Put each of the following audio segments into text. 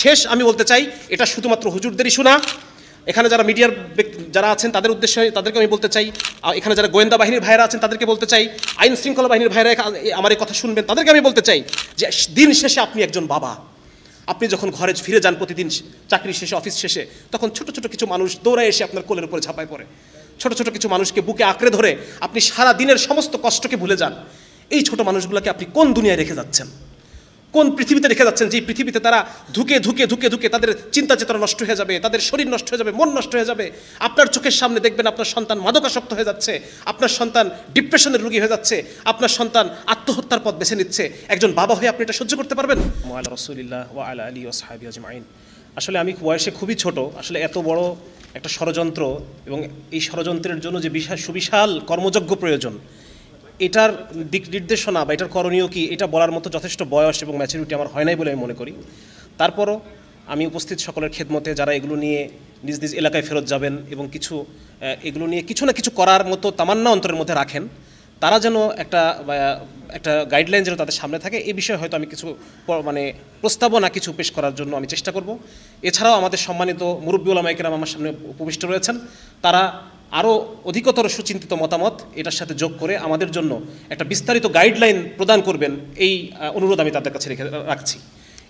শেষ আমি বলতে চাই, এটা শুধুমাত্র হুজুরদের ইস্যু না। এখানে যারা মিডিয়ার যারা আছেন তাদের উদ্দেশ্যে তাদেরকে আমি বলতে চাই, এখানে যারা গোয়েন্দা বাহিনীর ভাইরা আছেন তাদেরকে বলতে চাই, আইন শৃঙ্খলা বাহিনীর ভাইরা আমার এই কথা শুনবেন তাদেরকে আমি বলতে চাই যে দিন শেষে আপনি একজন বাবা। আপনি যখন ঘরে ফিরে যান প্রতিদিন চাকরি শেষে, অফিস শেষে, তখন ছোট ছোট কিছু মানুষ দৌড়ায় এসে আপনার কোলের উপরে ঝাঁপায় পড়ে। ছোট ছোট কিছু মানুষকে বুকে আঁকড়ে ধরে আপনি সারা দিনের সমস্ত কষ্টকে ভুলে যান। এই ছোট মানুষগুলোকে আপনি কোন দুনিয়ায় রেখে যাচ্ছেন, কোন পৃথিবীতে রেখে যাচ্ছেন, যে পৃথিবীতে তারা ধুকে ধুকে ধুকে ধুকে তাদের চিন্তা চেতনা নষ্ট হয়ে যাবে, তাদের শরীর নষ্ট হয়ে যাবে, মন নষ্ট হয়ে যাবে। আপনার চোখের সামনে দেখবেন আপনার সন্তান মাদকাসক্ত হয়ে যাচ্ছে, আপনার সন্তান ডিপ্রেশনের রোগী হয়ে যাচ্ছে, আপনার সন্তান আত্মহত্যার পথ বেছে নিচ্ছে। একজন বাবা হয়ে আপনি এটা সহ্য করতে পারবেন? মুআল্লা রাসূলিল্লাহ ওয়া আলা আলিহি ওয়া সাহবিহি আজমাইন। আসলে আমি বয়সে খুবই ছোট, আসলে এত বড় একটা ষড়যন্ত্র এবং এই ষড়যন্ত্রের জন্য যে সুবিশাল কর্মযজ্ঞ প্রয়োজন, এটার দিক নির্দেশনা বা এটার করণীয় কি, এটা বলার মতো যথেষ্ট বয়স এবং ম্যাচুরিটি আমার হয় নাই বলে আমি মনে করি। তারপরও আমি উপস্থিত সকলের খেদমতে যারা এগুলো নিয়ে নিজ নিজ এলাকায় ফেরত যাবেন এবং এগুলো নিয়ে কিছু না কিছু করার মতো তামান্না অন্তরের মধ্যে রাখেন, তারা যেন একটা গাইডলাইন যেন তাদের সামনে থাকে, এই বিষয়ে হয়তো আমি কিছু প্রস্তাবনা কিছু পেশ করার জন্য আমি চেষ্টা করব। এছাড়াও আমাদের সম্মানিত মুরব্বী উলামায়ে কেরাম আমার সামনে উপবিষ্ট রয়েছেন, তারা আরও অধিকতর সুচিন্তিত মতামত এটার সাথে যোগ করে আমাদের জন্য একটা বিস্তারিত গাইডলাইন প্রদান করবেন, এই অনুরোধ আমি তাদের কাছে রাখছি।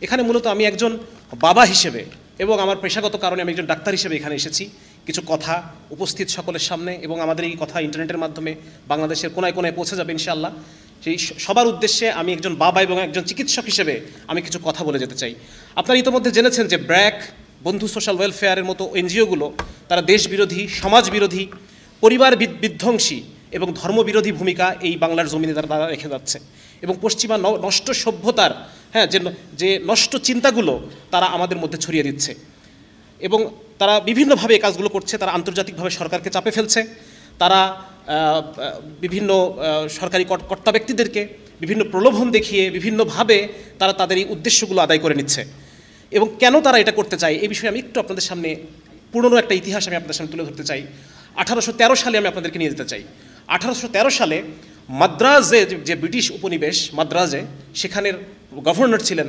এখানে মূলত আমি একজন বাবা হিসেবে এবং আমার পেশাগত কারণে আমি একজন ডাক্তার হিসেবে এখানে এসেছি কিছু কথা উপস্থিত সকলের সামনে, এবং আমাদের এই কথা ইন্টারনেটের মাধ্যমে বাংলাদেশের কোনায় কোনায় পৌঁছে যাবে ইনশাআল্লাহ। সেই সবার উদ্দেশ্যে আমি একজন বাবা এবং একজন চিকিৎসক হিসেবে আমি কিছু কথা বলে যেতে চাই। আপনারা ইতিমধ্যে জেনেছেন যে ব্র্যাক, বন্ধু সোশ্যাল ওয়েলফেয়ারের মতো এনজিওগুলো তারা দেশ বিরোধী, সমাজ বিরোধী, পরিবার বিধ্বংসী এবং ধর্মবিরোধী ভূমিকা এই বাংলার জমিনে তারা রেখে যাচ্ছে, এবং পশ্চিমা নষ্ট সভ্যতার যে নষ্ট চিন্তাগুলো তারা আমাদের মধ্যে ছড়িয়ে দিচ্ছে, এবং তারা বিভিন্নভাবে এই কাজগুলো করছে। তারা আন্তর্জাতিকভাবে সরকারকে চাপে ফেলছে, তারা বিভিন্ন সরকারি কর্তা ব্যক্তিদেরকে বিভিন্ন প্রলোভন দেখিয়ে বিভিন্নভাবে তারা তাদের এই উদ্দেশ্যগুলো আদায় করে নিচ্ছে। এবং কেন তারা এটা করতে চায় এই বিষয়ে আমি একটু আপনাদের সামনে পুরনো একটা ইতিহাস আমি আপনাদের সামনে তুলে ধরতে চাই। 1813 সালে আমি আপনাদেরকে নিয়ে যেতে চাই। 1813 সালে মাদ্রাজে, যে ব্রিটিশ উপনিবেশ মাদ্রাজে, সেখানের গভর্নর ছিলেন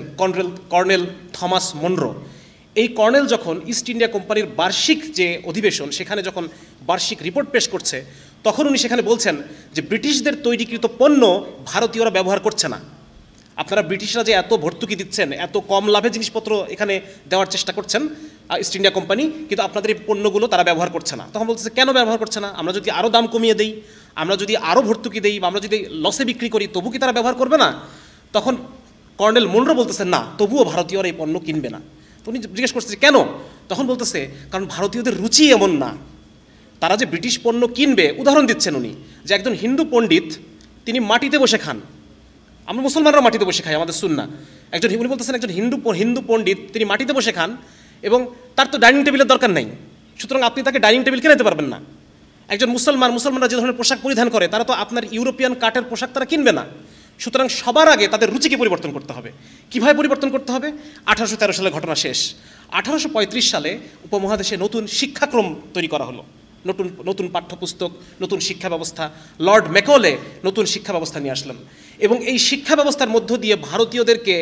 কর্নেল থমাস মনরো। এই কর্নেল যখন ইস্ট ইন্ডিয়া কোম্পানির বার্ষিক যে অধিবেশন, সেখানে যখন বার্ষিক রিপোর্ট পেশ করছে, তখন উনি সেখানে বলছেন যে ব্রিটিশদের তৈরিকৃত পণ্য ভারতীয়রা ব্যবহার করছে না। আপনারা ব্রিটিশরা যে এত ভর্তুকি দিচ্ছেন, এত কম লাভে জিনিসপত্র এখানে দেওয়ার চেষ্টা করছেন ইস্ট ইন্ডিয়া কোম্পানি, কিন্তু আপনাদের এই পণ্যগুলো তারা ব্যবহার করছে না। তখন বলতেছে কেন ব্যবহার করছে না? আমরা যদি আরও দাম কমিয়ে দেই, আমরা যদি আরও ভর্তুকি দেই, বা আমরা যদি লসে বিক্রি করি, তবু কি তারা ব্যবহার করবে না? তখন কর্নেল মনরো বলতেছে না, তবুও ভারতীয়রা এই পণ্য কিনবে না। তো উনি জিজ্ঞেস করছে কেন? তখন বলতেছে কারণ ভারতীয়দের রুচি এমন না, তারা যে ব্রিটিশ পণ্য কিনবে। উদাহরণ দিচ্ছেন উনি যে একজন হিন্দু পণ্ডিত তিনি মাটিতে বসে খান, আমরা মুসলমানরা মাটিতে বসে খাই, আমাদের সুন্নাহ। উনি বলতেছেন একজন হিন্দু পণ্ডিত তিনি মাটিতে বসে খান এবং তার তো ডাইনিং টেবিলের দরকার নেই, সুতরাং আপনি তাকে ডাইনিং টেবিল কিনে দিতে পারবেন না। একজন মুসলমানরা যে ধরনের পোশাক পরিধান করে, তারা তো আপনার ইউরোপিয়ান কাটের পোশাক তারা কিনবে না। সুতরাং সবার আগে তাদের রুচিকে পরিবর্তন করতে হবে। কীভাবে পরিবর্তন করতে হবে? 1813 সালে ঘটনা শেষ। 1835 সালে উপমহাদেশে নতুন শিক্ষাক্রম তৈরি করা হলো, নতুন পাঠ্যপুস্তক, নতুন শিক্ষা ব্যবস্থা। লর্ড ম্যাকলে নতুন শিক্ষা ব্যবস্থা নিয়ে আসলেন, এবং এই শিক্ষা ব্যবস্থার মধ্য দিয়ে ভারতীয়দেরকে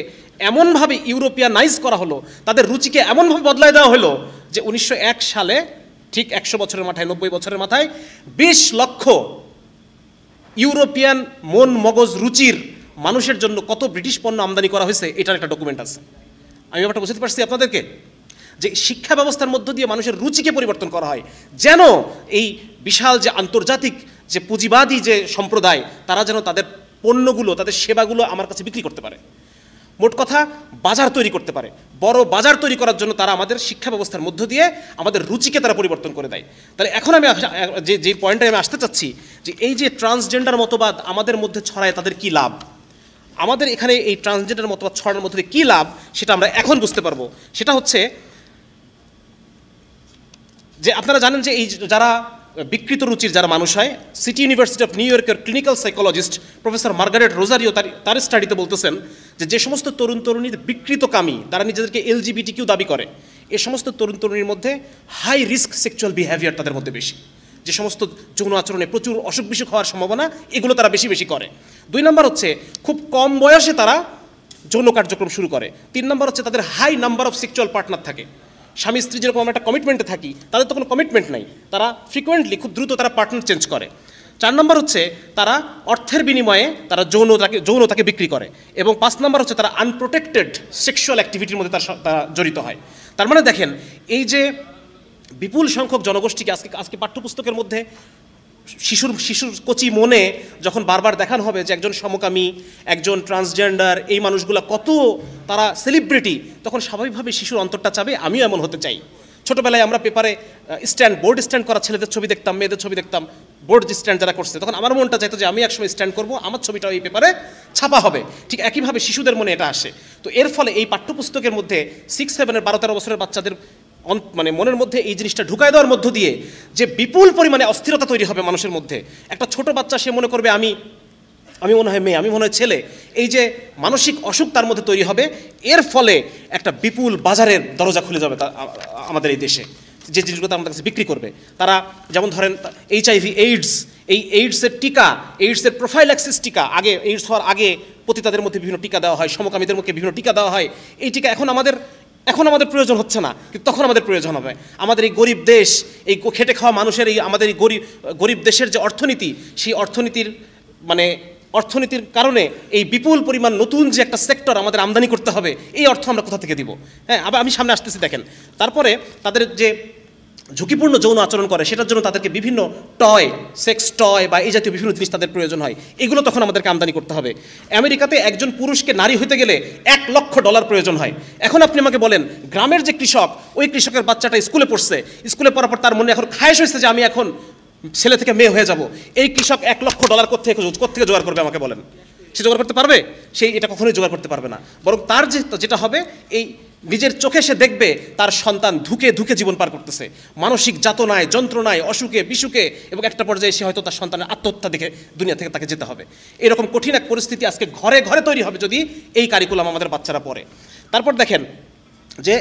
এমনভাবে ইউরোপিয়ানাইজ করা হলো, তাদের রুচিকে এমনভাবে বদলায় দেওয়া হলো যে 1901 সালে, ঠিক 100 বছরের মাথায়, 90 বছরের মাথায় 20 লক্ষ ইউরোপিয়ান মন মগজ রুচির মানুষের জন্য কত ব্রিটিশ পণ্য আমদানি করা হয়েছে, এটার একটা ডকুমেন্ট আছে। আমি ব্যাপারটা বুঝতে পারছি আপনাদেরকে, যে শিক্ষা ব্যবস্থার মধ্য দিয়ে মানুষের রুচিকে পরিবর্তন করা হয়, যেন এই বিশাল যে আন্তর্জাতিক যে পুঁজিবাদী যে সম্প্রদায়, তারা যেন তাদের পণ্যগুলো, তাদের সেবাগুলো আমার কাছে বিক্রি করতে পারে। মোট কথা বাজার তৈরি করতে পারে। বড় বাজার তৈরি করার জন্য তারা আমাদের শিক্ষা ব্যবস্থার মধ্য দিয়ে আমাদের রুচিকে তারা পরিবর্তন করে দেয়। তাহলে এখন আমি যে পয়েন্টে আমি আসতে চাচ্ছি, যে এই যে ট্রান্সজেন্ডার মতবাদ আমাদের মধ্যে ছড়ায়, তাদের কি লাভ? আমাদের এখানে এই ট্রান্সজেন্ডার মতবাদ ছড়ানোর মধ্যে কী লাভ, সেটা আমরা এখন বুঝতে পারবো। সেটা হচ্ছে যে আপনারা জানেন যে এই যারা বিকৃত রুচির যারা মানুষ হয়, সিটি ইউনিভার্সিটি অফ নিউ ইয়র্কের clinical psychologist professor Margaret Rosario তার স্টাডিতে বলতেছেন যে সমস্ত তরুণ তরুণীর বিকৃতকামী, তারা নিজেদেরকে LGBTQ দাবি করে, এ সমস্ত তরুণ তরুণীর মধ্যে হাই রিস্ক সেক্সুয়াল বিহেভিয়ার তাদের মধ্যে বেশি। যে সমস্ত যৌন আচরণে প্রচুর অসুখ বিসুখ হওয়ার সম্ভাবনা, এগুলো তারা বেশি করে। 2 নম্বর হচ্ছে খুব কম বয়সে তারা যৌন কার্যক্রম শুরু করে। 3 নম্বর হচ্ছে তাদের high number of sexual partner থাকে। স্বামী স্ত্রী যেরকম আমরা একটা কমিটমেন্টে থাকি, তাদের তো কোনো কমিটমেন্ট নাই, তারা ফ্রিকোয়েন্টলি খুব দ্রুত তারা পার্টনার চেঞ্জ করে। 4 নম্বর হচ্ছে তারা অর্থের বিনিময়ে তারা যৌনতাকে বিক্রি করে। এবং 5 নম্বর হচ্ছে তারা আনপ্রোটেক্টেড সেক্সুয়াল অ্যাক্টিভিটির মধ্যে তারা জড়িত হয়। তার মানে দেখেন, এই যে বিপুল সংখ্যক জনগোষ্ঠীকে আজকে পাঠ্যপুস্তকের মধ্যে শিশুর কচি মনে যখন বারবার দেখানো হবে যে একজন সমকামী, একজন ট্রান্সজেন্ডার, এই মানুষগুলো কত তারা সেলিব্রিটি, তখন স্বাভাবিকভাবে শিশুর অন্তরটা চাবে আমিও এমন হতে চাই। ছোটোবেলায় আমরা পেপারে বোর্ড স্ট্যান্ড করা ছেলেদের ছবি দেখতাম, মেয়েদের ছবি দেখতাম, বোর্ড স্ট্যান্ড যারা করছে, তখন আমার মনটা চাইতো যে আমি একসময় স্ট্যান্ড করবো, আমার ছবিটাও এই পেপারে ছাপা হবে। ঠিক একইভাবে শিশুদের মনে এটা আসে। তো এর ফলে এই পাঠ্যপুস্তকের মধ্যে 6-7 12-13 বছরের বাচ্চাদের মানে মনের মধ্যে এই জিনিসটা ঢুকায় দেওয়ার মধ্য দিয়ে যে বিপুল পরিমাণে অস্থিরতা তৈরি হবে মানুষের মধ্যে। একটা ছোট বাচ্চা সে মনে করবে আমি মনে হয় মেয়ে, আমি মনে হয় ছেলে। এই যে মানসিক অসুখ তার মধ্যে তৈরি হবে, এর ফলে একটা বিপুল বাজারের দরজা খুলে যাবে আমাদের এই দেশে, যে জিনিসগুলো আমাদের কাছে বিক্রি করবে। তারা যেমন ধরেন HIV, এইডস, এই এইডসের টিকা, এইডসের প্রোফাইল্যাক্সিস টিকা, আগে এইডস হওয়ার আগে পতিতাদের মধ্যে বিভিন্ন টিকা দেওয়া হয়, সমকামীদের মধ্যে বিভিন্ন টিকা দেওয়া হয়। এই টিকা এখন আমাদের প্রয়োজন হচ্ছে না, কিন্তু তখন আমাদের প্রয়োজন হবে। আমাদের এই গরিব দেশ, এই খেটে খাওয়া মানুষের আমাদের এই গরিব দেশের যে অর্থনীতি, সেই অর্থনীতির কারণে এই বিপুল পরিমাণ নতুন যে একটা সেক্টর আমাদের আমদানি করতে হবে, এই অর্থ আমরা কোথা থেকে দিব? হ্যাঁ, আবার আমি সামনে আসতেছি দেখেন। তারপরে তাদের যে ঝুঁকিপূর্ণ যৌন আচরণ করে, সেটার জন্য তাদেরকে বিভিন্ন সেক্স টয় বা এই জাতীয় বিভিন্ন জিনিস তাদের প্রয়োজন হয়, এগুলো তখন আমাদেরকে আমদানি করতে হবে। আমেরিকাতে একজন পুরুষকে নারী হইতে গেলে $1 লক্ষ প্রয়োজন হয়। এখন আপনি আমাকে বলেন, গ্রামের যে কৃষক, ওই কৃষকের বাচ্চাটা স্কুলে পড়ছে, স্কুলে পড়ার পর তার মনে এখন খায়েশ হয়েছে যে আমি এখন ছেলে থেকে মেয়ে হয়ে যাব, এই কৃষক $1 লক্ষ কোত্থেকে জোগাড় করবে আমাকে বলেন? সে জোগাড় করতে পারবে? এটা কখনোই জোগাড় করতে পারবে না। বরং তার যেটা হবে, এই নিজের চোখে সে দেখবে তার সন্তান ধুকে ধুকে জীবন পার করতেছে, মানসিক যাতনায়, যন্ত্রণায়, অসুখে বিসুখে, এবং একটা পর্যায়ে সে হয়তো তার সন্তানের আত্মহত্যা দেখে দুনিয়া থেকে তাকে যেতে হবে। এরকম কঠিন এক পরিস্থিতি আজকে ঘরে ঘরে তৈরি হবে যদি এই কারিকুলাম আমাদের বাচ্চারা পড়ে। তারপর দেখেন যে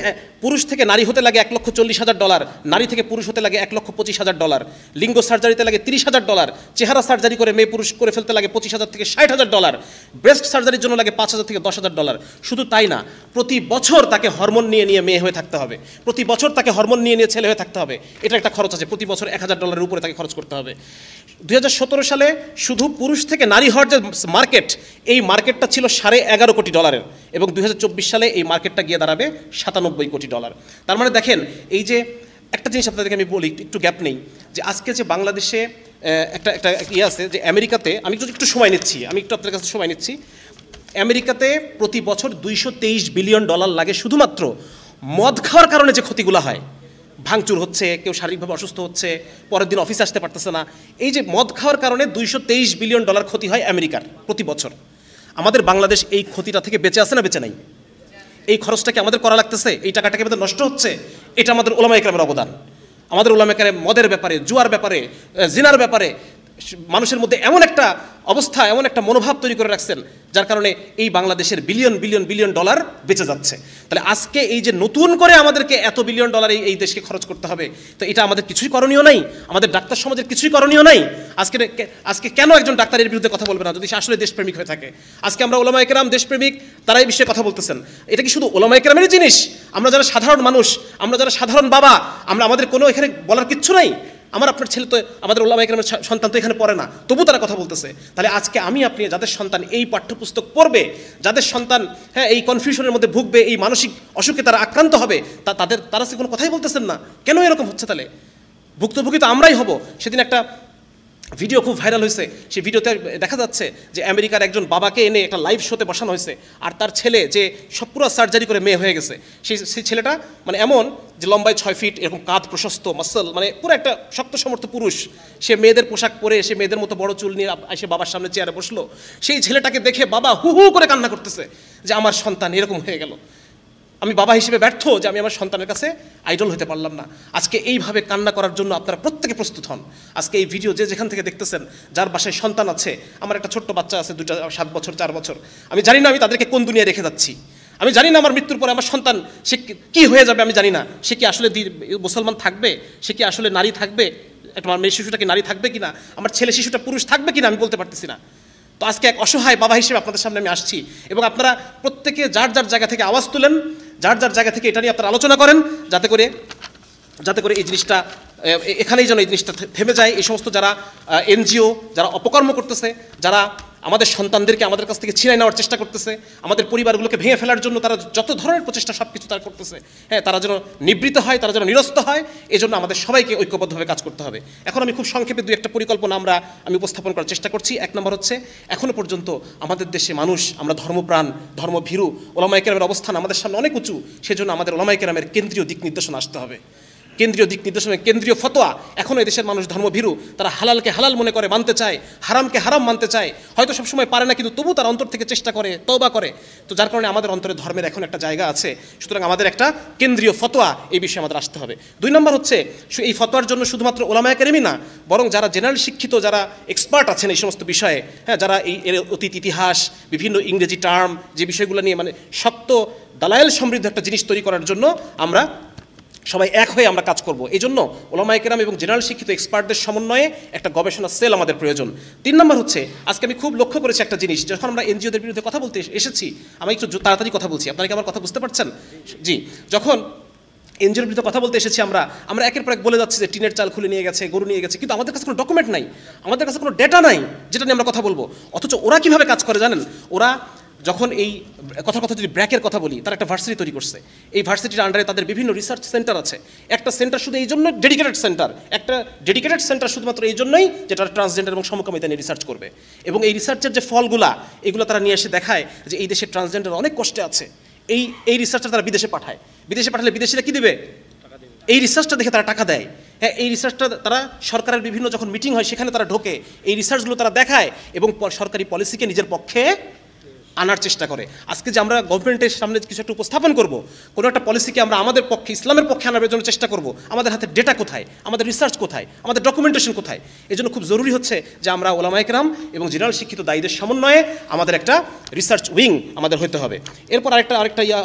পুরুষ থেকে নারী হতে লাগে $1,40,000, নারী থেকে পুরুষ হতে লাগে $1,25,000, লিঙ্গ সার্জারিতে লাগে $30,000, চেহারা সার্জারি করে মেয়ে পুরুষ করে ফেলতে লাগে $25,000 থেকে $60,000, ব্রেস্ট সার্জারির জন্য লাগে $5,000 থেকে $10,000। শুধু তাই না, প্রতি বছর তাকে হরমোন নিয়ে মেয়ে হয়ে থাকতে হবে, প্রতি বছর তাকে হরমোন নিয়ে ছেলে হয়ে থাকতে হবে। এটা একটা খরচ আছে, প্রতি বছর $1,000 উপরে তাকে খরচ করতে হবে। 2017 সালে শুধু পুরুষ থেকে নারী হওয়ার যে মার্কেট, এই মার্কেটটা ছিল $11.5 কোটি, এবং 2024 সালে এই মার্কেটটা গিয়ে দাঁড়াবে $97 কোটি। তার মানে দেখেন, এই যে একটা জিনিস আপনাদেরকে আমি বলি, একটু গ্যাপ নেই, যে আজকে যে বাংলাদেশে একটা আছে যে আমেরিকাতে, আমি একটু সময় নিচ্ছি, আপনাদের কাছে সময় নিচ্ছি। আমেরিকাতে প্রতি বছর $223 বিলিয়ন লাগে শুধুমাত্র মদ খাওয়ার কারণে যে ক্ষতিগুলো হয়, ভাঙচুর হচ্ছে, কেউ শারীরিকভাবে অসুস্থ হচ্ছে, পরের দিন অফিসে আসতে পারতেছে না, এই যে মদ খাওয়ার কারণে $223 বিলিয়ন ক্ষতি হয় আমেরিকার প্রতি বছর। আমাদের বাংলাদেশ এই ক্ষতিটা থেকে বেঁচে আছে না বেঁচে নাই? এই খরচটাকে আমাদের করা লাগতেছে, এই টাকাটাকে আমাদের নষ্ট হচ্ছে। এটা আমাদের ওলামা ইকরামের অবদান। আমাদের ওলামা ইকরাম মদের ব্যাপারে, জুয়ার ব্যাপারে, জিনার ব্যাপারে মানুষের মধ্যে এমন একটা অবস্থা, এমন একটা মনোভাব তৈরি করে রাখছেন, যার কারণে এই বাংলাদেশের বিলিয়ন ডলার বেঁচে যাচ্ছে। তাহলে আজকে এই যে নতুন করে আমাদেরকে এত বিলিয়ন ডলার এই দেশকে খরচ করতে হবে, তো এটা আমাদের কিছুই করণীয় নাই, আমাদের ডাক্তার সমাজের কিছুই করণীয় নাই। আজকে কেন একজন ডাক্তার এর বিরুদ্ধে কথা বলবে না, যদি সে আসলে দেশপ্রেমিক হয়ে থাকে? আজকে আমরা ওলামা ইকরাম দেশপ্রেমিক, তারা এই বিষয়ে কথা বলতেছেন। এটা কি শুধু ওলামা ইকরামেরই জিনিস? আমরা যারা সাধারণ মানুষ, আমরা যারা সাধারণ বাবা, আমাদের কোনো এখানে বলার কিচ্ছু নাই? আপনার ছেলে তো, আমাদের ওলামা ইকরামের সন্তান তো এখানে পড়ে না, তবু তারা কথা বলতেছে। তাহলে আজকে আপনি যাদের সন্তান এই পাঠ্যপুস্তক পড়বে, যাদের সন্তান এই কনফিউশনের মধ্যে ভুগবে, এই মানসিক অসুখে তারা আক্রান্ত হবে, তারা সে কোনো কথাই বলতেছেন না। কেন এরকম হচ্ছে? তাহলে ভুক্তভোগী তো আমরাই হব। সেদিন একটা ভিডিও খুব ভাইরাল হয়েছে, সেই ভিডিওতে দেখা যাচ্ছে যে আমেরিকার একজন বাবাকে এনে একটা লাইভ শোতে বসানো হয়েছে, আর তার ছেলে যে সব পুরো সার্জারি করে মেয়ে হয়ে গেছে, সেই ছেলেটা এমন যে লম্বায় 6 ফিট, এরকম কাঁধ প্রশস্ত, মাসল, পুরো একটা শক্ত সমর্থ পুরুষ। সে মেয়েদের পোশাক পরে, সে মেয়েদের মতো বড় চুল নিয়ে এসে বাবার সামনে চেয়ারে বসলো। সেই ছেলেটাকে দেখে বাবা হু হু করে কান্না করতেছে যে আমার সন্তান এরকম হয়ে গেল, আমি বাবা হিসেবে ব্যর্থ যে আমি আমার সন্তানের কাছে আইডল হতে পারলাম না। আজকে এইভাবে কান্না করার জন্য আপনারা প্রত্যেকে প্রস্তুত হন। আজকে এই ভিডিও যেখান থেকে দেখতেছেন, যার বাসায় সন্তান আছে, আমার একটা ছোট্ট বাচ্চা আছে, 7 বছর 4 বছর, আমি জানি না আমি তাদেরকে কোন দুনিয়ায় রেখে যাচ্ছি। আমি জানি না আমার মৃত্যুর পরে আমার সন্তান সে কি হয়ে যাবে, আমি জানি না। সে কি আসলে মুসলমান থাকবে, সে কি আসলে নারী থাকবে, একটা মেয়ে শিশুটা কি নারী থাকবে কিনা, আমার ছেলে শিশুটা পুরুষ থাকবে কিনা, আমি বলতে পারতেছি না। তো আজকে এক অসহায় বাবা হিসেবে আপনাদের সামনে আমি আসছি, এবং আপনারা প্রত্যেকে যার যার জায়গা থেকে আওয়াজ তুলেন, যার যার জায়গা থেকে এটা নিয়ে আপনারা আলোচনা করেন, যাতে করে এই জিনিসটা এখানেই যেন এই জিনিসটা থেমে যায়। এই সমস্ত যারা এনজিও যারা অপকর্ম করতেছে, যারা আমাদের সন্তানদেরকে আমাদের কাছ থেকে ছিনাই নেওয়ার চেষ্টা করতেছে, আমাদের পরিবারগুলোকে ভেঙে ফেলার জন্য তারা যত ধরনের প্রচেষ্টা সব কিছু তারা করতেছে, হ্যাঁ, তারা যেন নিবৃত্ত হয়, তারা যেন নিরস্ত হয়, এই জন্য আমাদের সবাইকে ঐক্যবদ্ধভাবে কাজ করতে হবে। এখন আমি খুব সংক্ষেপে দুই একটা পরিকল্পনা আমি উপস্থাপন করার চেষ্টা করছি। এক নম্বর হচ্ছে, এখনও পর্যন্ত আমাদের দেশে মানুষ, আমরা ধর্মপ্রাণ, ধর্মভীরু, ওলামায়ে কেরামের অবস্থান আমাদের সামনে অনেক উঁচু, সেজন্য আমাদের ওলামায়ে কেরামের কেন্দ্রীয় দিক নির্দেশনা আসতে হবে। কেন্দ্রীয় দিক নির্দেশনা, কেন্দ্রীয় ফতোয়া। এখনও এদেশের মানুষ ধর্মভীরু, তারা হালালকে হালাল মনে করে মানতে চায়, হারামকে হারাম মানতে চায়, হয়তো সবসময় পারে না, কিন্তু তবু তার অন্তর থেকে চেষ্টা করে, তওবা করে। তো যার কারণে আমাদের অন্তরে ধর্মের এখন একটা জায়গা আছে, সুতরাং আমাদের একটা কেন্দ্রীয় ফতোয়া এই বিষয়ে আমাদের আসতে হবে। দুই নম্বর হচ্ছে, এই ফতোয়ার জন্য শুধুমাত্র ওলামায়ে কেরামই না, বরং যারা জেনারেল শিক্ষিত, যারা এক্সপার্ট আছেন এই সমস্ত বিষয়ে, হ্যাঁ, যারা এর অতীত ইতিহাস, বিভিন্ন ইংরেজি টার্ম, যে বিষয়গুলো নিয়ে মানে শক্ত দালায়েল সমৃদ্ধ একটা জিনিস তৈরি করার জন্য আমরা সবাই এক হয়ে আমরা কাজ করব। এই জন্য ওলামায়ে কেরাম এবং জেনারেল শিক্ষিত এক্সপার্টদের সমন্বয়ে একটা গবেষণা সেল আমাদের প্রয়োজন। তিন নম্বর হচ্ছে, আজকে আমি খুব লক্ষ্য করেছি একটা জিনিস, যখন আমরা এনজিওদের বিরুদ্ধে কথা বলতে এসেছি, আমি একটু তাড়াতাড়ি কথা বলছি, আপনারা কি আমার কথা বুঝতে পারছেন? জি, যখন এনজিওর বিরুদ্ধে কথা বলতে এসেছি আমরা একের পর এক বলে যাচ্ছি যে টিনের চাল খুলে নিয়ে গেছে, গরু নিয়ে গেছে, কিন্তু আমাদের কাছে কোনো ডকুমেন্ট নাই, আমাদের কাছে কোনো ডেটা নাই যেটা নিয়ে আমরা কথা বলবো। অথচ ওরা কিভাবে কাজ করে জানেন? ওরা যখন এই কথা যদি ব্র্যাকের কথা বলি, তারা একটা ভার্সিটি তৈরি করছে। এই ভার্সিটির আন্ডারে তাদের বিভিন্ন রিসার্চ সেন্টার আছে। একটা সেন্টার শুধু এই জন্য ডেডিকেটেড সেন্টার শুধুমাত্র এই জন্যই, যেটা ট্রান্সজেন্ডার এবং সমকামিতা নিয়ে রিসার্চ করবে। এবং এই রিসার্চের যে ফলগুলো, এগুলো তারা নিয়ে এসে দেখায় যে এই দেশের ট্রান্সজেন্ডার অনেক কষ্টে আছে। এই রিসার্চটা তারা বিদেশে পাঠালে বিদেশিরা কি দেবে? এই রিসার্চটা দেখে তারা টাকা দেয়। হ্যাঁ, এই রিসার্চটা তারা সরকারের বিভিন্ন যখন মিটিং হয় সেখানে তারা ঢোকে, এই রিসার্চগুলো তারা দেখায় এবং সরকারি পলিসিকে নিজের পক্ষে আনার চেষ্টা করে। আজকে যে আমরা গভর্নমেন্টের সামনে কিছু একটা উপস্থাপন করব, কোনো একটা পলিসিকে আমরা আমাদের পক্ষে, ইসলামের পক্ষে আনার জন্য চেষ্টা করব, আমাদের হাতে ডেটা কোথায়, আমাদের রিসার্চ কোথায়, আমাদের ডকুমেন্টেশন কোথায়? এই জন্য খুব জরুরি হচ্ছে যে আমরা ওলামায়ে কেরাম এবং জেনারেল শিক্ষিত দায়ীদের সমন্বয়ে আমাদের একটা রিসার্চ উইং আমাদের হতে হবে। এরপর আরেকটা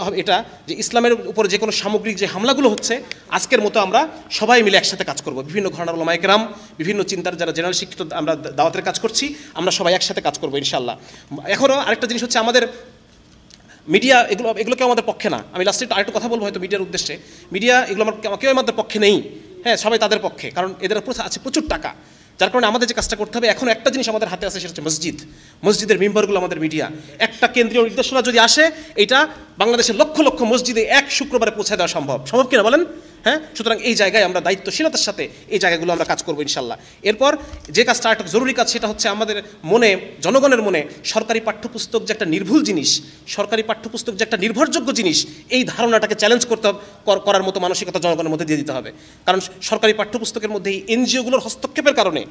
হবে এটা, যে ইসলামের উপর যে কোনো সামগ্রিক যে হামলাগুলো হচ্ছে, আজকের মতো আমরা সবাই মিলে একসাথে কাজ করব। বিভিন্ন ঘরানার ওলামায়ে কেরাম, বিভিন্ন চিন্তার যারা জেনারেল শিক্ষিত, আমরা দাওয়াতের কাজ করছি, আমরা সবাই একসাথে কাজ করবো ইনশাআল্লাহ। এখনও আরেকটা জিনিস হচ্ছে, আমাদের মিডিয়া এগুলোকে আমাদের পক্ষে না। আমি লাস্টে আরেকটু কথা বলবো হয়তো মিডিয়ার উদ্দেশ্যে। মিডিয়া এগুলো কেউ আমাদের পক্ষে নেই, হ্যাঁ, সবাই তাদের পক্ষে, কারণ এদের আছে প্রচুর টাকা। যার কারণে আমাদের যে কাজটা করতে হবে, এখন একটা জিনিস আমাদের হাতে আছে, সেটা হচ্ছে মসজিদের মেম্বারগুলো আমাদের মিডিয়া। একটা কেন্দ্রীয় নির্দেশনা যদি আসে, এটা বাংলাদেশের লক্ষ লক্ষ মসজিদে এক শুক্রবারে পৌঁছে দেওয়া সম্ভব কিনা বলেন? হ্যাঁ, সুতরাং এই জায়গায় আমরা দায়িত্বশীলতার সাথে এই জায়গাগুলো আমরা কাজ করবো ইনশাল্লাহ। এরপর যে কাজটা একটা জরুরি কাজ, সেটা হচ্ছে আমাদের মনে, জনগণের মনে সরকারি পাঠ্যপুস্তক যে একটা নির্ভুল জিনিস, সরকারি পাঠ্যপুস্তক যে একটা নির্ভরযোগ্য জিনিস, এই ধারণাটাকে চ্যালেঞ্জ করার মতো মানসিকতা জনগণের মধ্যে দিয়ে দিতে হবে। কারণ সরকারি পাঠ্যপুস্তকের মধ্যে এই এনজিওগুলোর হস্তক্ষেপের কারণে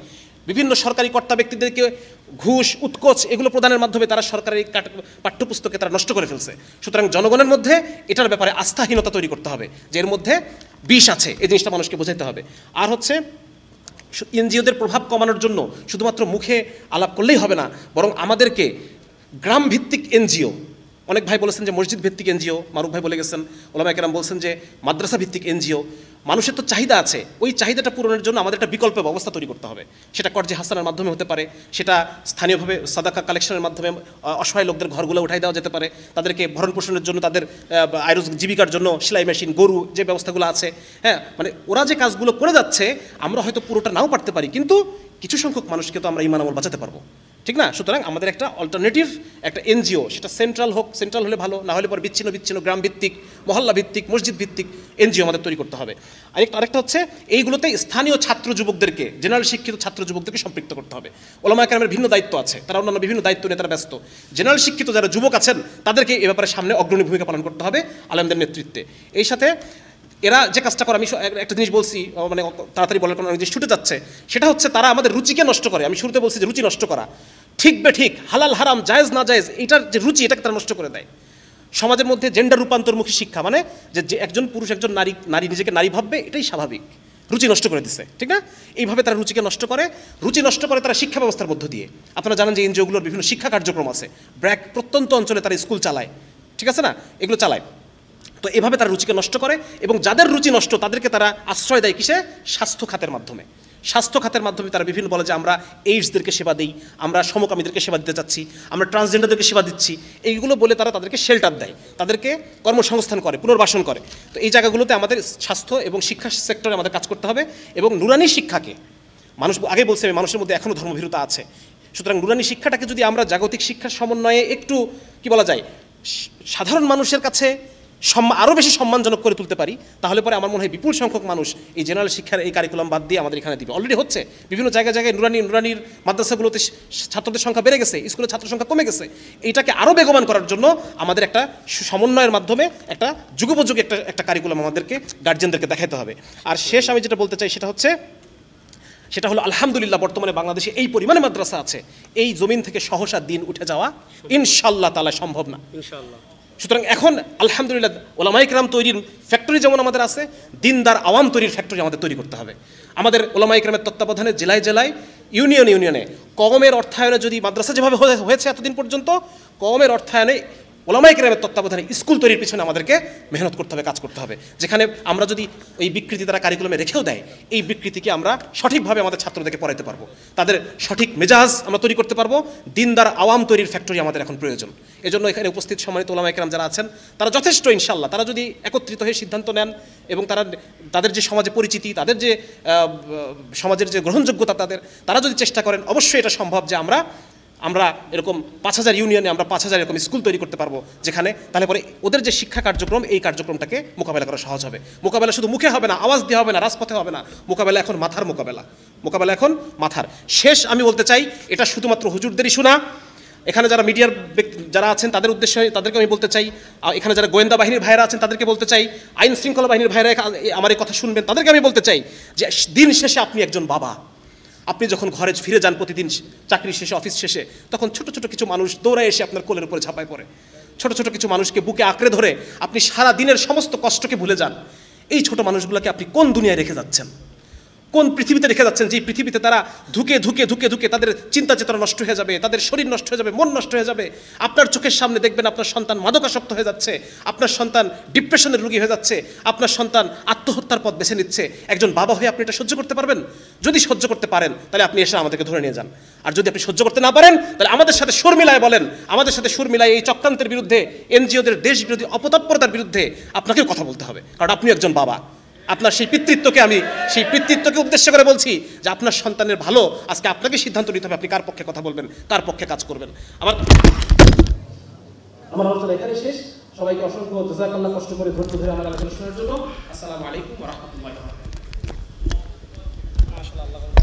বিভিন্ন সরকারি কর্তা ব্যক্তিদেরকে ঘুষ, উৎকোচ এগুলো প্রদানের মাধ্যমে তারা সরকারি পাঠ্যপুস্তকে তারা নষ্ট করে ফেলছে। সুতরাং জনগণের মধ্যে এটার ব্যাপারে আস্থাহীনতা তৈরি করতে হবে, যে এর মধ্যে বিষ আছে, এই জিনিসটা মানুষকে বোঝাতে হবে। আর হচ্ছে, এনজিওদের প্রভাব কমানোর জন্য শুধুমাত্র মুখে আলাপ করলেই হবে না, বরং আমাদেরকে গ্রাম ভিত্তিক এনজিও, অনেক ভাই বলেছেন যে মসজিদ ভিত্তিক এনজিও, মারুফ ভাই বলে গেছেন, ওলামায়ে কেরাম বলছেন যে মাদ্রাসা ভিত্তিক এনজিও। মানুষের তো চাহিদা আছে, ওই চাহিদাটা পূরণের জন্য আমাদের একটা বিকল্প ব্যবস্থা তৈরি করতে হবে। সেটা কর্জে হাসানের মাধ্যমে হতে পারে, সেটা স্থানীয়ভাবে সাদাকা কালেকশনের মাধ্যমে অসহায় লোকদের ঘরগুলো উঠাই দেওয়া যেতে পারে, তাদেরকে ভরণ পোষণের জন্য, তাদের জীবিকার জন্য সেলাই মেশিন, গরু, যে ব্যবস্থাগুলো আছে, হ্যাঁ, মানে ওরা যে কাজগুলো করে যাচ্ছে, আমরা হয়তো পুরোটা নাও পারতে পারি, কিন্তু কিছু সংখ্যক মানুষকে তো আমরা ঈমান আমল বাঁচাতে পারবো, ঠিক না? সুতরাং আমাদের একটা অল্টারনেটিভ একটা এনজিও, সেটা সেন্ট্রাল হলে ভালো, না হলে পর বিচ্ছিন্ন গ্রাম ভিত্তিক, মহল্লা ভিত্তিক, মসজিদ ভিত্তিক এনজিও আমাদের তৈরি করতে হবে। আরেকটা হচ্ছে, এইগুলোতে স্থানীয় ছাত্র যুবকদেরকে, জেনারেল শিক্ষিত ছাত্র যুবকদেরকে সম্পৃক্ত করতে হবে। ওলামায়ে কেরামের ভিন্ন দায়িত্ব আছে, তারা অন্যান্য বিভিন্ন দায়িত্ব নিয়ে তারা ব্যস্ত। জেনারেল শিক্ষিত যারা যুবক আছেন, তাদেরকে এ ব্যাপারে সামনে অগ্রণী ভূমিকা পালন করতে হবে আলেমদের নেতৃত্বে। এই সাথে এরা যে কাজটা করে, আমি একটা জিনিস বলছি, মানে তাড়াতাড়ি বলার কোনো জিনিস ছুটে যাচ্ছে, সেটা হচ্ছে তারা আমাদের রুচিকে নষ্ট করে। আমি শুরুতে বলছি যে রুচি নষ্ট করা, ঠিক বেঠিক, হালাল হারাম, জায়েজ না জায়েজ, এটার যে রুচি, এটাকে তারা নষ্ট করে দেয়। সমাজের মধ্যে জেন্ডার রূপান্তরমুখী শিক্ষা, মানে যে একজন পুরুষ একজন নারী নিজেকে নারী ভাববে, এটাই স্বাভাবিক, রুচি নষ্ট করে দিচ্ছে, ঠিক না? এইভাবে তারা রুচি নষ্ট করে তারা শিক্ষা ব্যবস্থার মধ্য দিয়ে। আপনারা জানেন যে এনজিওগুলোর বিভিন্ন শিক্ষা কার্যক্রম আছে, ব্র্যাক প্রত্যন্ত অঞ্চলে তারা স্কুল চালায়, ঠিক আছে না? এগুলো চালায়। তো এভাবে তারা রুচিকে নষ্ট করে, এবং যাদের রুচি নষ্ট তাদেরকে তারা আশ্রয় দেয় কিসে? স্বাস্থ্য খাতের মাধ্যমে। স্বাস্থ্য খাতের মাধ্যমে তারা বিভিন্ন বলে যে আমরা এইডসদেরকে সেবা দিই, আমরা সমকামীদেরকে সেবা দিতে চাচ্ছি, আমরা ট্রান্সজেন্ডারদেরকে সেবা দিচ্ছি, এইগুলো বলে তারা তাদেরকে শেল্টার দেয়, তাদেরকে কর্মসংস্থান করে, পুনর্বাসন করে। তো এই জায়গাগুলোতে আমাদের স্বাস্থ্য এবং শিক্ষা সেক্টরে আমাদের কাজ করতে হবে এবং নুরানি শিক্ষাকে মানুষ আগে বলছে মানুষের মধ্যে এখনও ধর্মভীরতা আছে, সুতরাং নুরানি শিক্ষাটাকে যদি আমরা জাগতিক শিক্ষার সমন্বয়ে একটু কি বলা যায় সাধারণ মানুষের কাছে আরও বেশি সম্মানজনক করে তুলতে পারি, তাহলে পরে আমার মনে হয় বিপুল সংখ্যক মানুষ এই জেনারেল শিক্ষার এই কারিকুলাম বাদ দিয়ে আমাদের এখানে দিবে। অলরেডি হচ্ছে বিভিন্ন জায়গায় জায়গায় নুরানির মাদ্রাসাগুলোতে ছাত্রদের সংখ্যা বেড়ে গেছে, স্কুলের ছাত্র সংখ্যা কমে গেছে। এইটাকে আরও বেগবান করার জন্য আমাদের একটা সমন্বয়ের মাধ্যমে একটা যুগোপযোগী একটা কারিকুলাম আমাদেরকে গার্জিয়ানদেরকে দেখাতে হবে। আর শেষ আমি যেটা বলতে চাই সেটা হলো আলহামদুলিল্লাহ বর্তমানে বাংলাদেশে এই পরিমাণে মাদ্রাসা আছে, এই জমিন থেকে সহসা দিন উঠে যাওয়া ইনশাআল্লাহ তাআলা সম্ভব না ইনশাআল্লাহ। সুতরাং এখন আলহামদুলিল্লাহ ওলামায়ে কেরাম তৈরির ফ্যাক্টরি যেমন আমাদের আছে, দিনদার আওয়াম তৈরির ফ্যাক্টরি আমাদের তৈরি করতে হবে। আমাদের ওলামায়ে কেরামের তত্ত্বাবধানে জেলায় জেলায় ইউনিয়নে কওমের অর্থায়নে যদি মাদ্রাসা যেভাবে হয়েছে এতদিন পর্যন্ত, কওমের অর্থায়নে ওলামায়ে কেরামের তত্ত্বাবধানে স্কুল তৈরির পিছনে আমাদেরকে মেহনত করতে হবে, কাজ করতে হবে। যেখানে আমরা যদি এই বিকৃতি তারা কারিকুলামে রেখেও দেয়, এই বিকৃতিকে আমরা সঠিকভাবে আমাদের ছাত্রদেরকে পড়াইতে পারবো, তাদের সঠিক মেজাজ আমরা তৈরি করতে পারবো। দিনদার আওয়াম তৈরির ফ্যাক্টরি আমাদের এখন প্রয়োজন। এজন্য এখানে উপস্থিত সম্মানিত ওলামায়ে কেরাম যারা আছেন তারা যথেষ্ট ইনশাআল্লাহ, তারা যদি একত্রিত হয়ে সিদ্ধান্ত নেন এবং তাদের যে সমাজে পরিচিতি, তাদের যে সমাজের যে গ্রহণযোগ্যতা, তারা যদি চেষ্টা করেন, অবশ্যই এটা সম্ভব যে আমরা এরকম 5000 ইউনিয়নে আমরা 5000 এরকম স্কুল তৈরি করতে পারবো, যেখানে তাহলে পরে ওদের যে শিক্ষা কার্যক্রম, এই কার্যক্রমটাকে মোকাবেলা করা সহজ হবে। মোকাবেলা শুধু মুখে হবে না, আওয়াজ দিয়ে হবে না, রাজপথে হবে না, মোকাবেলা এখন মাথার মোকাবেলা এখন মাথার। শেষ আমি বলতে চাই, এটা শুধুমাত্র হুজুরদেরই শোনা। এখানে যারা মিডিয়ার যারা আছেন তাদের উদ্দেশ্যে তাদেরকে আমি বলতে চাই, এখানে যারা গোয়েন্দা বাহিনীর ভাইরা আছেন তাদেরকে বলতে চাই, আইন শৃঙ্খলা বাহিনীর ভাইরা আমার এই কথা শুনবেন, তাদেরকে আমি বলতে চাই যে দিন শেষে আপনি একজন বাবা। আপনি যখন ঘরে ফিরে যান প্রতিদিন চাকরি শেষে, অফিস শেষে, তখন ছোট ছোট কিছু মানুষ দৌড়ায় এসে আপনার কোলের উপরে ঝাঁপায় পড়ে, ছোট ছোট কিছু মানুষকে বুকে আঁকড়ে ধরে আপনি সারা দিনের সমস্ত কষ্টকে ভুলে যান। এই ছোট মানুষগুলোকে আপনি কোন দুনিয়ায় রেখে যাচ্ছেন, কোন পৃথিবীতে রেখে যাচ্ছেন, যে পৃথিবীতে তারা ধুকে তাদের চিন্তা চেতনা নষ্ট হয়ে যাবে, তাদের শরীর নষ্ট হয়ে যাবে, মন নষ্ট হয়ে যাবে। আপনার চোখের সামনে দেখবেন আপনার সন্তান মাদকাসক্ত হয়ে যাচ্ছে, আপনার সন্তান ডিপ্রেশনের রোগী হয়ে যাচ্ছে, আপনার সন্তান আত্মহত্যার পথ বেছে নিচ্ছে। একজন বাবা হয়ে আপনি এটা সহ্য করতে পারবেন? যদি সহ্য করতে পারেন তাহলে আপনি এসে আমাদেরকে ধরে নিয়ে যান। আর যদি আপনি সহ্য করতে না পারেন তাহলে আমাদের সাথে সুর মিলায় বলেন, আমাদের সাথে সুর মিলায় এই চক্রান্তের বিরুদ্ধে, এনজিওদের দেশ বিরোধী অপতৎপরতার বিরুদ্ধে আপনাকেও কথা বলতে হবে, কারণ আপনি একজন বাবা। আপনার সেই পিতৃত্বকে উদ্দেশ্য করে বলছি যে আপনার সন্তানের ভালো আজকে আপনাকে সিদ্ধান্ত নিতে হবে, আপনি কার পক্ষে কথা বলবেন, কার পক্ষে কাজ করবেন। আমার আলোচনা এখানে শেষ। সবাইকে অসংখ্য জাযাকাল্লাহ, কষ্ট করে ধৈর্য ধরে আমার আলোচনা শোনার জন্য। আসসালামু আলাইকুম ওয়া রাহমাতুল্লাহি ওয়া বারাকাতুহু।